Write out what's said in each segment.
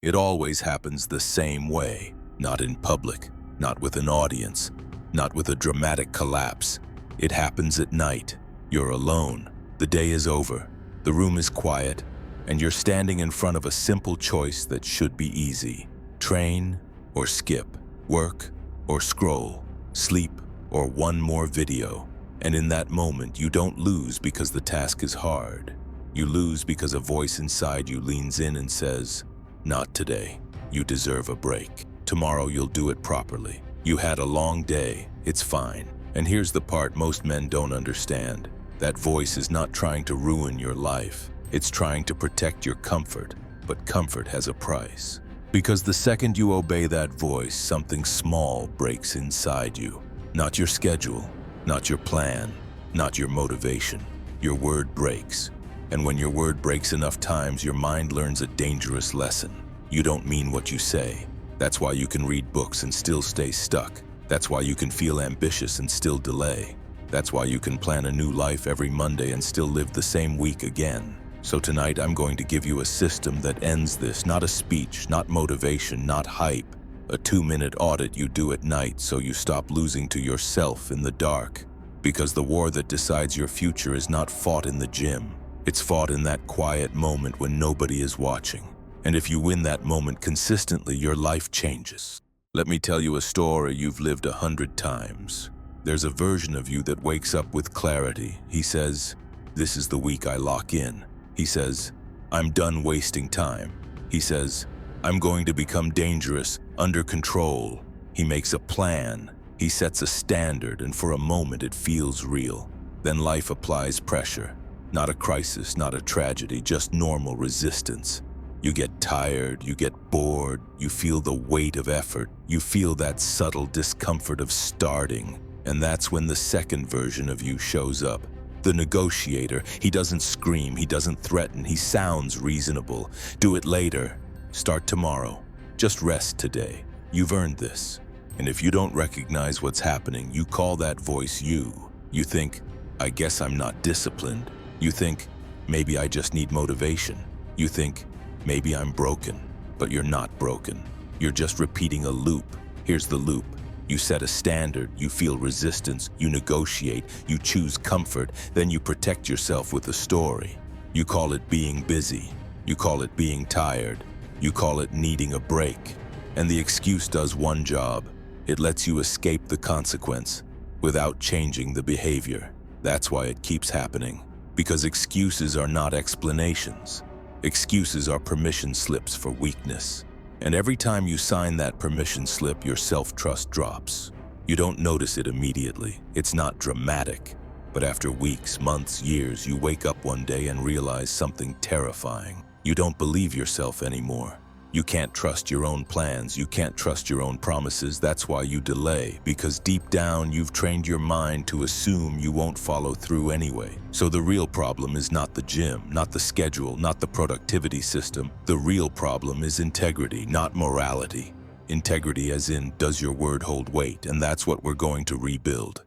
It always happens the same way, not in public, not with an audience, not with a dramatic collapse. It happens at night. You're alone. The day is over. The room is quiet, and you're standing in front of a simple choice that should be easy. Train or skip, work or scroll, sleep or one more video. And in that moment, you don't lose because the task is hard. You lose because a voice inside you leans in and says, "Not today. You deserve a break. Tomorrow you'll do it properly. You had a long day. It's fine." And here's the part most men don't understand. That voice is not trying to ruin your life. It's trying to protect your comfort, but comfort has a price. Because the second you obey that voice, something small breaks inside you. Not your schedule, not your plan, not your motivation. Your word breaks. And when your word breaks enough times, your mind learns a dangerous lesson. You don't mean what you say. That's why you can read books and still stay stuck. That's why you can feel ambitious and still delay. That's why you can plan a new life every Monday and still live the same week again. So tonight I'm going to give you a system that ends this, not a speech, not motivation, not hype. A 2-minute audit you do at night so you stop losing to yourself in the dark. Because the war that decides your future is not fought in the gym. It's fought in that quiet moment when nobody is watching. And if you win that moment consistently, your life changes. Let me tell you a story you've lived 100 times. There's a version of you that wakes up with clarity. He says, "This is the week I lock in." He says, "I'm done wasting time." He says, "I'm going to become dangerous, under control." He makes a plan. He sets a standard, and for a moment it feels real. Then life applies pressure. Not a crisis, not a tragedy, just normal resistance. You get tired, you get bored, you feel the weight of effort, you feel that subtle discomfort of starting. And that's when the second version of you shows up. The negotiator. He doesn't scream, he doesn't threaten, he sounds reasonable. "Do it later. Start tomorrow. Just rest today. You've earned this." And if you don't recognize what's happening, you call that voice you. You think, "I guess I'm not disciplined." You think, "Maybe I just need motivation." You think, "Maybe I'm broken." But you're not broken. You're just repeating a loop. Here's the loop. You set a standard, you feel resistance, you negotiate, you choose comfort, then you protect yourself with a story. You call it being busy. You call it being tired. You call it needing a break. And the excuse does one job. It lets you escape the consequence without changing the behavior. That's why it keeps happening. Because excuses are not explanations. Excuses are permission slips for weakness. And every time you sign that permission slip, your self-trust drops. You don't notice it immediately. It's not dramatic. But after weeks, months, years, you wake up one day and realize something terrifying. You don't believe yourself anymore. You can't trust your own plans. You can't trust your own promises. That's why you delay, because deep down you've trained your mind to assume you won't follow through anyway. So the real problem is not the gym, not the schedule, not the productivity system. The real problem is integrity, not morality. Integrity as in, does your word hold weight? And that's what we're going to rebuild.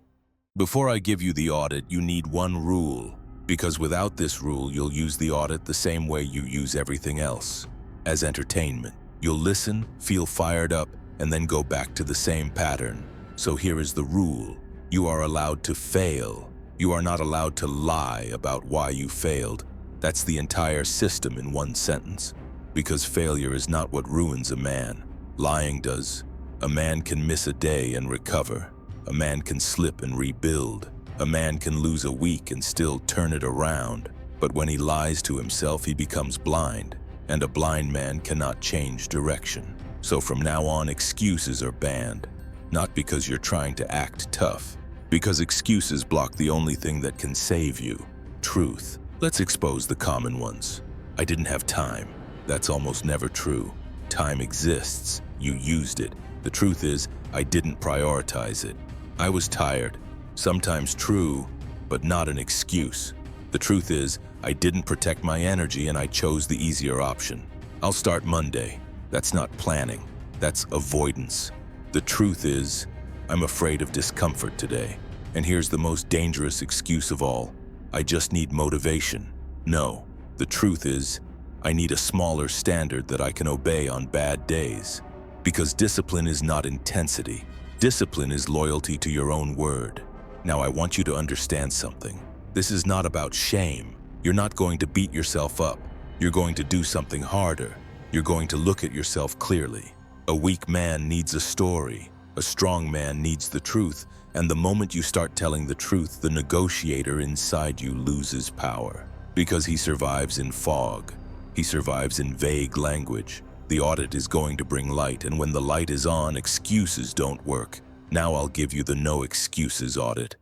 Before I give you the audit, you need one rule. Because without this rule, you'll use the audit the same way you use everything else. As entertainment. You'll listen, feel fired up, and then go back to the same pattern. So here is the rule. You are allowed to fail. You are not allowed to lie about why you failed. That's the entire system in one sentence. Because failure is not what ruins a man. Lying does. A man can miss a day and recover. A man can slip and rebuild. A man can lose a week and still turn it around. But when he lies to himself, he becomes blind. And a blind man cannot change direction. So from now on, excuses are banned. Not because you're trying to act tough, because excuses block the only thing that can save you, truth. Let's expose the common ones. I didn't have time. That's almost never true. Time exists. You used it. The truth is, I didn't prioritize it. I was tired. Sometimes true, but not an excuse. The truth is, I didn't protect my energy and I chose the easier option. I'll start Monday. That's not planning. That's avoidance. The truth is, I'm afraid of discomfort today. And here's the most dangerous excuse of all. I just need motivation. No, the truth is, I need a smaller standard that I can obey on bad days. Because discipline is not intensity. Discipline is loyalty to your own word. Now I want you to understand something. This is not about shame. You're not going to beat yourself up. You're going to do something harder. You're going to look at yourself clearly. A weak man needs a story. A strong man needs the truth. And the moment you start telling the truth, the negotiator inside you loses power. Because he survives in fog. He survives in vague language. The audit is going to bring light, and when the light is on, excuses don't work. Now I'll give you the No Excuses Audit.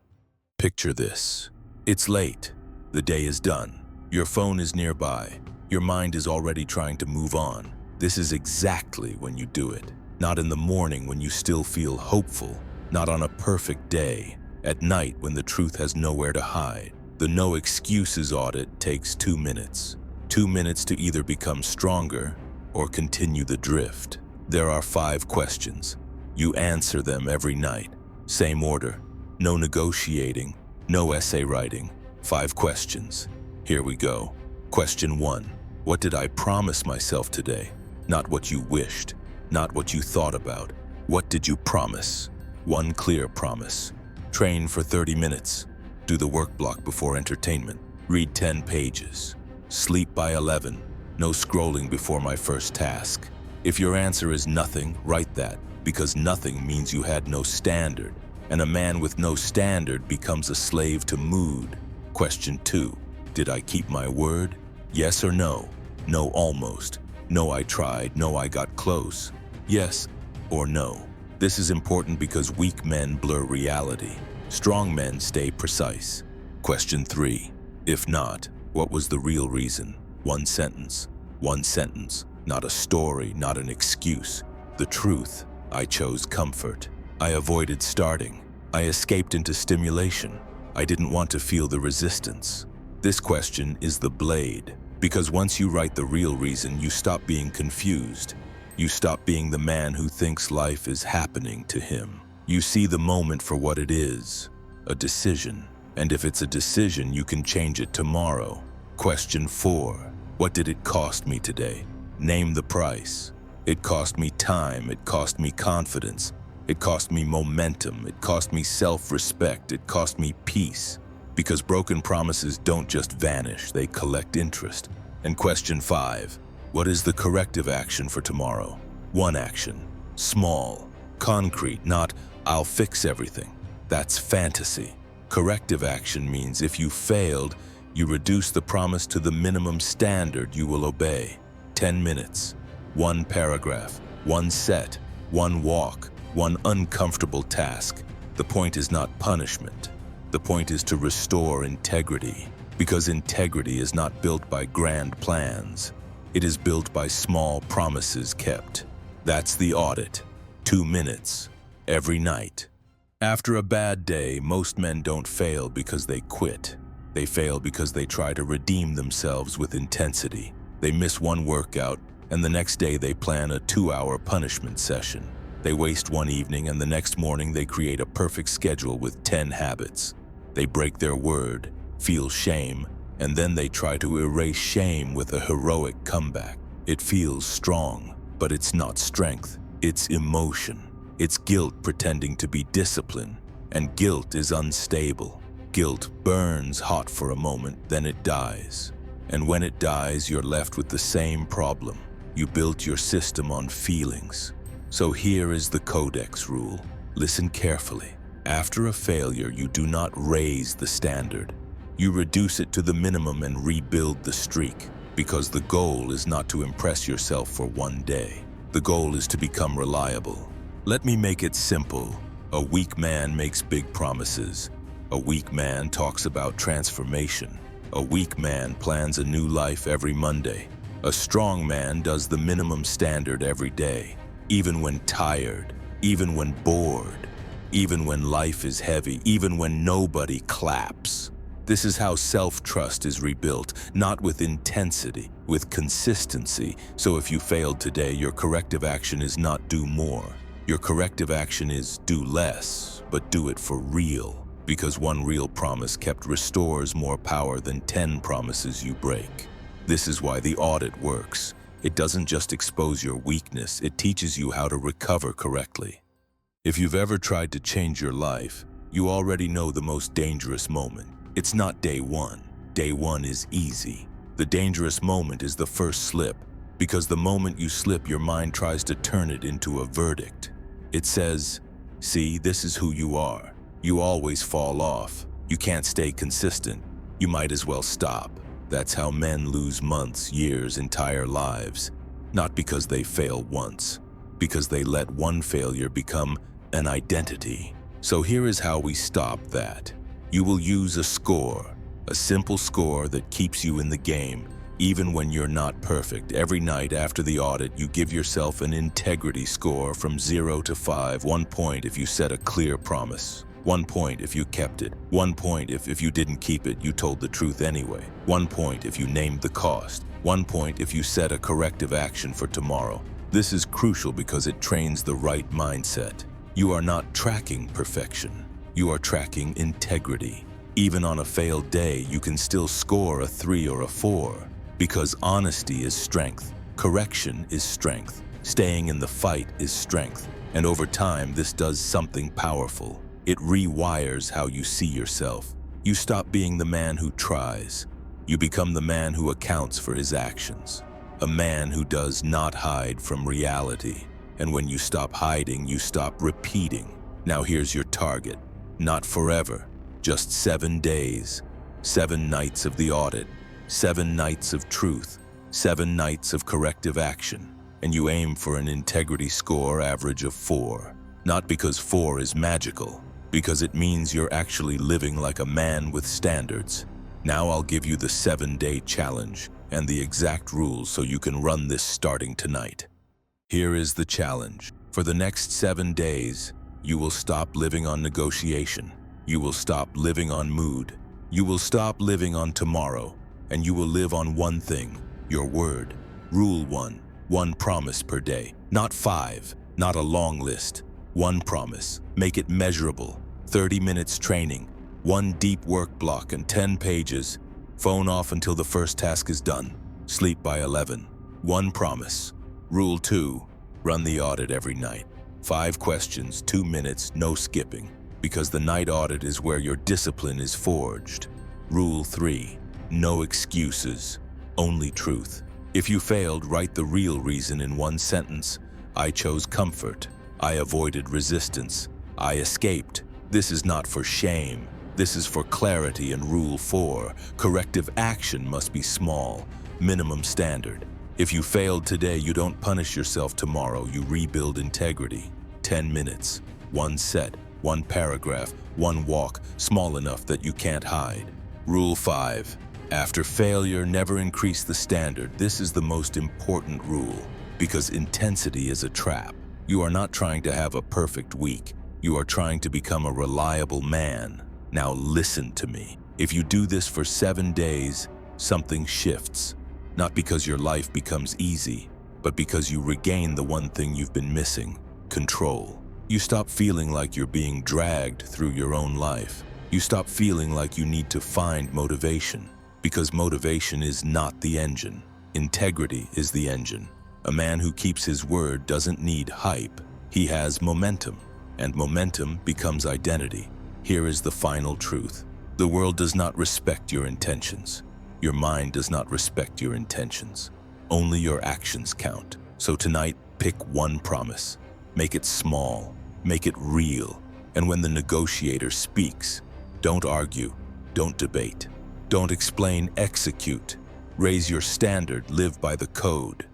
Picture this. It's late. The day is done. Your phone is nearby. Your mind is already trying to move on. This is exactly when you do it. Not in the morning when you still feel hopeful. Not on a perfect day. At night when the truth has nowhere to hide. The No Excuses Audit takes 2 minutes. 2 minutes to either become stronger or continue the drift. There are 5 questions. You answer them every night. Same order. No negotiating. No essay writing. 5 questions. Here we go. Question 1. What did I promise myself today? Not what you wished. Not what you thought about. What did you promise? One clear promise. Train for 30 minutes. Do the work block before entertainment. Read 10 pages. Sleep by 11. No scrolling before my first task. If your answer is nothing, write that, because nothing means you had no standard, and a man with no standard becomes a slave to mood. Question 2. Did I keep my word? Yes or no? No, almost. No, I tried. No, I got close. Yes or no? This is important because weak men blur reality. Strong men stay precise. Question 3. If not, what was the real reason? One sentence. One sentence. Not a story, not an excuse. The truth. I chose comfort. I avoided starting. I escaped into stimulation. I didn't want to feel the resistance. This question is the blade. Because once you write the real reason, you stop being confused. You stop being the man who thinks life is happening to him. You see the moment for what it is. A decision. And if it's a decision, you can change it tomorrow. Question 4. What did it cost me today? Name the price. It cost me time. It cost me confidence. It cost me momentum. It cost me self-respect. It cost me peace. Because broken promises don't just vanish, they collect interest. And question 5. What is the corrective action for tomorrow? One action. Small. Concrete, not I'll fix everything. That's fantasy. Corrective action means if you failed, you reduce the promise to the minimum standard you will obey. 10 minutes, 1 paragraph, 1 set, 1 walk, 1 uncomfortable task. The point is not punishment. The point is to restore integrity, because integrity is not built by grand plans. It is built by small promises kept. That's the audit. 2 minutes, every night. After a bad day, most men don't fail because they quit. They fail because they try to redeem themselves with intensity. They miss one workout, and the next day they plan a 2-hour punishment session. They waste one evening, and the next morning they create a perfect schedule with 10 habits. They break their word, feel shame, and then they try to erase shame with a heroic comeback. It feels strong, but it's not strength. It's emotion. It's guilt pretending to be discipline, and guilt is unstable. Guilt burns hot for a moment, then it dies. And when it dies, you're left with the same problem. You built your system on feelings. So here is the Codex rule. Listen carefully. After a failure, you do not raise the standard. You reduce it to the minimum and rebuild the streak, because the goal is not to impress yourself for one day. The goal is to become reliable. Let me make it simple. A weak man makes big promises. A weak man talks about transformation. A weak man plans a new life every Monday. A strong man does the minimum standard every day, even when tired, even when bored, even when life is heavy, even when nobody claps. This is how self-trust is rebuilt, not with intensity, with consistency. So if you failed today, your corrective action is not do more. Your corrective action is do less, but do it for real. Because one real promise kept restores more power than 10 promises you break. This is why the audit works. It doesn't just expose your weakness, it teaches you how to recover correctly. If you've ever tried to change your life, you already know the most dangerous moment. It's not day one. Day one is easy. The dangerous moment is the first slip, because the moment you slip, your mind tries to turn it into a verdict. It says, "See, this is who you are. You always fall off. You can't stay consistent. You might as well stop." That's how men lose months, years, entire lives. Not because they fail once, because they let one failure become an identity. So here is how we stop that. You will use a score, a simple score that keeps you in the game, even when you're not perfect. Every night after the audit, you give yourself an integrity score from 0 to 5. 1 point if you set a clear promise. 1 point if you kept it. 1 point if you didn't keep it, you told the truth anyway. 1 point if you named the cost. 1 point if you set a corrective action for tomorrow. This is crucial because it trains the right mindset. You are not tracking perfection. You are tracking integrity. Even on a failed day, you can still score a 3 or a 4. Because honesty is strength. Correction is strength. Staying in the fight is strength. And over time, this does something powerful. It rewires how you see yourself. You stop being the man who tries. You become the man who accounts for his actions. A man who does not hide from reality. And when you stop hiding, you stop repeating. Now here's your target. Not forever, just 7 days. 7 nights of the audit. 7 nights of truth. 7 nights of corrective action. And you aim for an integrity score average of 4. Not because 4 is magical, because it means you're actually living like a man with standards. Now I'll give you the 7-day challenge and the exact rules so you can run this starting tonight. Here is the challenge. For the next 7 days, you will stop living on negotiation. You will stop living on mood. You will stop living on tomorrow. And you will live on one thing, your word. Rule 1, 1 promise per day. Not 5, not a long list. 1 promise. Make it measurable. 30 minutes training. 1 deep work block and 10 pages. Phone off until the first task is done. Sleep by 11. 1 promise. Rule 2. Run the audit every night. 5 questions, 2 minutes, no skipping. Because the night audit is where your discipline is forged. Rule 3. No excuses. Only truth. If you failed, write the real reason in 1 sentence. I chose comfort. I avoided resistance. I escaped. This is not for shame. This is for clarity. And Rule 4. Corrective action must be small. Minimum standard. If you failed today, you don't punish yourself tomorrow. You rebuild integrity. 10 minutes. 1 set. 1 paragraph. 1 walk. Small enough that you can't hide. Rule 5. After failure, never increase the standard. This is the most important rule. Because intensity is a trap. You are not trying to have a perfect week. You are trying to become a reliable man. Now listen to me. If you do this for 7 days, something shifts. Not because your life becomes easy, but because you regain the one thing you've been missing, control. You stop feeling like you're being dragged through your own life. You stop feeling like you need to find motivation, because motivation is not the engine. Integrity is the engine. A man who keeps his word doesn't need hype. He has momentum, and momentum becomes identity. Here is the final truth. The world does not respect your intentions. Your mind does not respect your intentions. Only your actions count. So tonight, pick 1 promise. Make it small. Make it real. And when the negotiator speaks, don't argue. Don't debate. Don't explain, execute. Raise your standard. Live by the code.